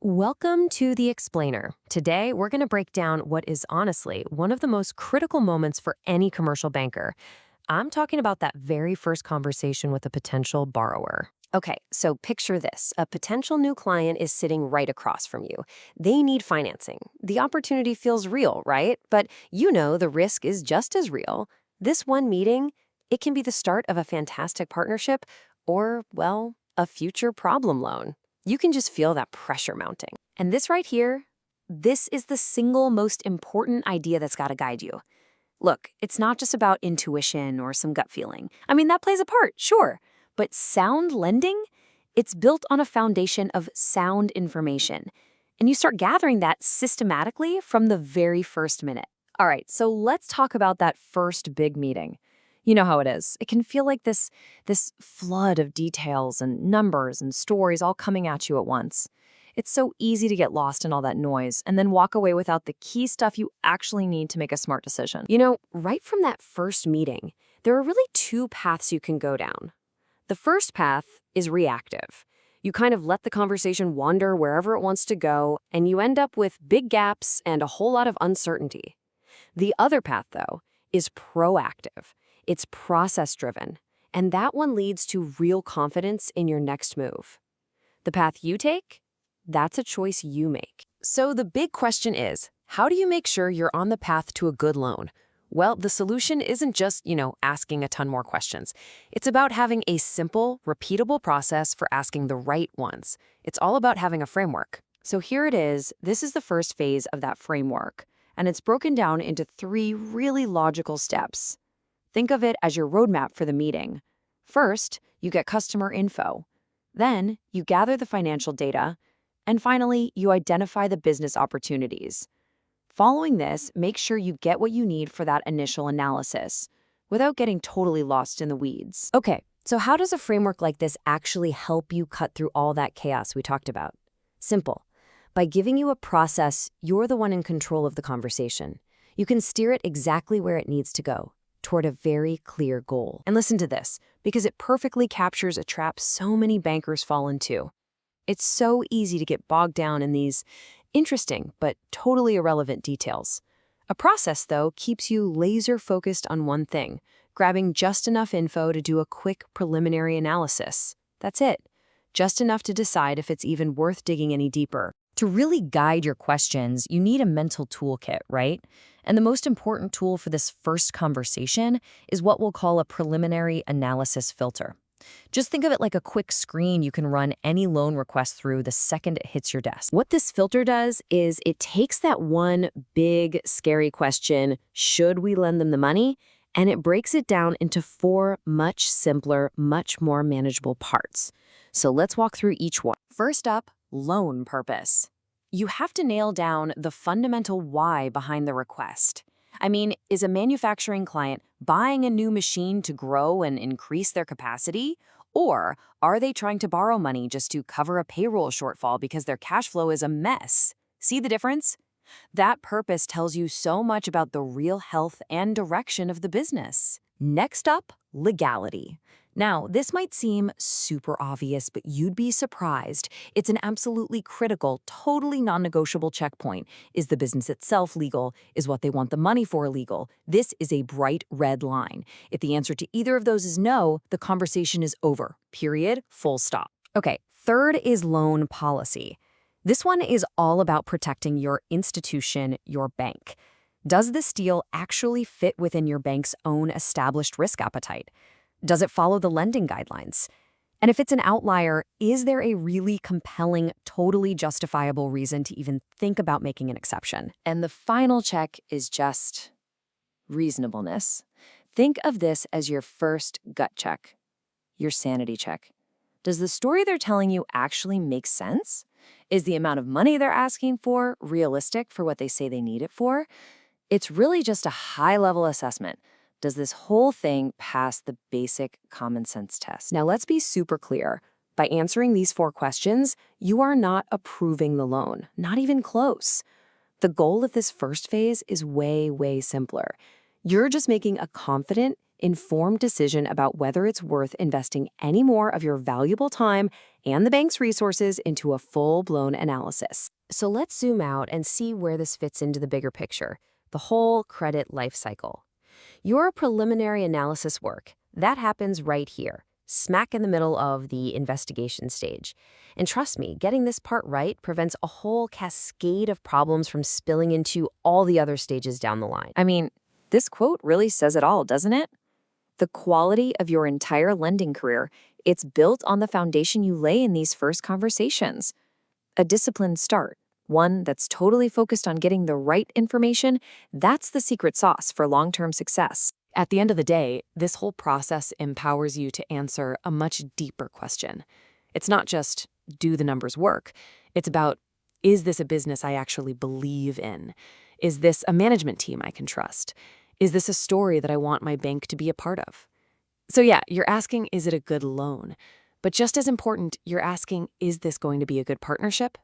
Welcome to The Explainer. Today, we're going to break down what is honestly one of the most critical moments for any commercial banker. I'm talking about that very first conversation with a potential borrower. Okay, so picture this. A potential new client is sitting right across from you. They need financing. The opportunity feels real, right? But you know the risk is just as real. This one meeting, it can be the start of a fantastic partnership or, well, a future problem loan. You can just feel that pressure mounting. And this right here, this is the single most important idea that's got to guide you. Look, it's not just about intuition or some gut feeling. I mean, that plays a part, sure. But sound lending, it's built on a foundation of sound information. And you start gathering that systematically from the very first minute. All right, so let's talk about that first big meeting. You know how it is. It can feel like this flood of details and numbers and stories all coming at you at once. It's so easy to get lost in all that noise and then walk away without the key stuff you actually need to make a smart decision. You know, right from that first meeting, there are really two paths you can go down. The first path is reactive. You kind of let the conversation wander wherever it wants to go, and you end up with big gaps and a whole lot of uncertainty. The other path, though, is proactive. It's process-driven, and that one leads to real confidence in your next move. The path you take, that's a choice you make. So the big question is, how do you make sure you're on the path to a good loan? Well, the solution isn't just, asking a ton more questions. It's about having a simple, repeatable process for asking the right ones. It's all about having a framework. So here it is. This is the first phase of that framework, and it's broken down into 3 really logical steps. Think of it as your roadmap for the meeting. First, you get customer info. Then, you gather the financial data. And finally, you identify the business opportunities. Following this, make sure you get what you need for that initial analysis, without getting totally lost in the weeds. Okay, so how does a framework like this actually help you cut through all that chaos we talked about? Simple. By giving you a process, you're the one in control of the conversation. You can steer it exactly where it needs to go, toward a very clear goal. And listen to this, because it perfectly captures a trap so many bankers fall into. It's so easy to get bogged down in these interesting but totally irrelevant details. A process, though, keeps you laser-focused on one thing, grabbing just enough info to do a quick preliminary analysis. That's it. Just enough to decide if it's even worth digging any deeper. To really guide your questions, you need a mental toolkit, right? And the most important tool for this first conversation is what we'll call a preliminary analysis filter. Just think of it like a quick screen you can run any loan request through the second it hits your desk. What this filter does is it takes that one big, scary question, should we lend them the money? And it breaks it down into 4 much simpler, much more manageable parts. So let's walk through each one. First up, loan purpose. You have to nail down the fundamental why behind the request. I mean, is a manufacturing client buying a new machine to grow and increase their capacity? Or are they trying to borrow money just to cover a payroll shortfall because their cash flow is a mess? See the difference? That purpose tells you so much about the real health and direction of the business. Next up, legality. Now, this might seem super obvious, but you'd be surprised. It's an absolutely critical, totally non-negotiable checkpoint. Is the business itself legal? Is what they want the money for illegal? This is a bright red line. If the answer to either of those is no, the conversation is over. Period. Full stop. Okay, third is loan policy. This one is all about protecting your institution, your bank. Does this deal actually fit within your bank's own established risk appetite? Does it follow the lending guidelines? And if it's an outlier, is there a really compelling, totally justifiable reason to even think about making an exception? And the final check is just reasonableness. Think of this as your first gut check, your sanity check. Does the story they're telling you actually make sense? Is the amount of money they're asking for realistic for what they say they need it for? It's really just a high-level assessment. Does this whole thing pass the basic common sense test? Now, let's be super clear. By answering these 4 questions, you are not approving the loan, not even close. The goal of this first phase is way, way simpler. You're just making a confident, informed decision about whether it's worth investing any more of your valuable time and the bank's resources into a full-blown analysis. So let's zoom out and see where this fits into the bigger picture, the whole credit life cycle. Your preliminary analysis work, that happens right here, smack in the middle of the investigation stage. And trust me, getting this part right prevents a whole cascade of problems from spilling into all the other stages down the line. I mean, this quote really says it all, doesn't it? The quality of your entire lending career, it's built on the foundation you lay in these first conversations. A disciplined start, one that's totally focused on getting the right information, that's the secret sauce for long-term success. At the end of the day, this whole process empowers you to answer a much deeper question. It's not just, do the numbers work? It's about, is this a business I actually believe in? Is this a management team I can trust? Is this a story that I want my bank to be a part of? So yeah, you're asking, is it a good loan? But just as important, you're asking, is this going to be a good partnership?